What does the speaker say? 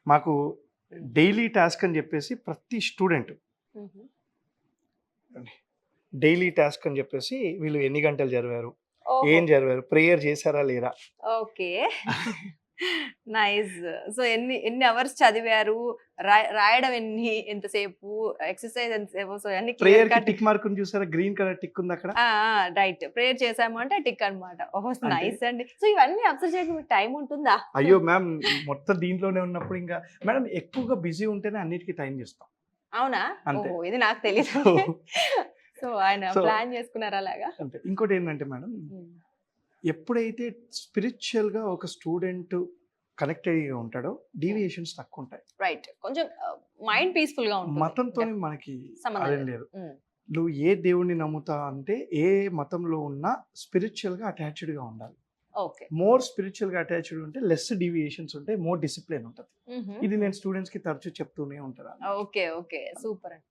మాకు daily task అని చెప్పేసి ప్రతి స్టూడెంట్ డైలీ టాస్క్ అని చెప్పేసి వీళ్ళు ఎన్ని గంటలు చదివారు, ఏం చదివారు, ప్రేయర్ చేశారా లేదా. ఓకే. నైస్. సో ఎన్ని ఎన్ని అవర్స్ చదివారు, రాయడం ఎంతసేపు, ఎక్సర్సైజ్ ఎంతసేపు, సో అన్ని ప్రేయర్ కి టిక్ మార్క్ చూసారా, గ్రీన్ కలర్ టిక్ ఉంది అక్కడ. రైట్, ప్రేయర్ చేసాము అంటే టిక్ అన్నమాట. ఓహో నైస్ అండి. సో ఇవన్నీ అబ్జర్వ్ చేయడానికి మీకు టైం ఉంటుందా? అయ్యో మ్యామ్, మొత్తం దీంట్లోనే ఉన్నప్పుడు ఇంకా మేడం ఎక్కువగా బిజీ ఉంటేనే అన్నిటికీ టైం చేస్తాం. అవునా? అంతే. ఓహో ఇది నాకు తెలియదు. సో ఆయన ప్లాన్ చేసుకున్నారు అలాగా. అంతే. ఇంకోటి ఏంటంటే మేడం, ఎప్పుడైతే స్పిరిచువల్ గా ఒక స్టూడెంట్ కనెక్టెడ్ గా ఉంటాడో డీవియేషన్స్ తక్కువ ఉంటాయి. రైట్, కొంచెం మైండ్ పీస్ఫుల్ గా ఉంటుంది. మతంతో మనకి సంబంధం అదేం లేదు. నువ్వు ఏ దేవుణ్ణి నమ్ముతా అంటే ఏ మతంలో ఉన్నా స్పిరిచువల్ గా అటాచ్డ్ గా ఉండాలి. ఓకే. మోర్ స్పిరిచువల్ గా అటాచ్డ్ ఉంటే లెస్ డీవియేషన్స్ ఉంటాయి, మోర్ డిసిప్లిన్ ఉంటుంది. ఇది నేను స్టూడెంట్స్ కి తరచూ చెప్తూనే ఉంటాను. ఓకే ఓకే, సూపర్ అండి.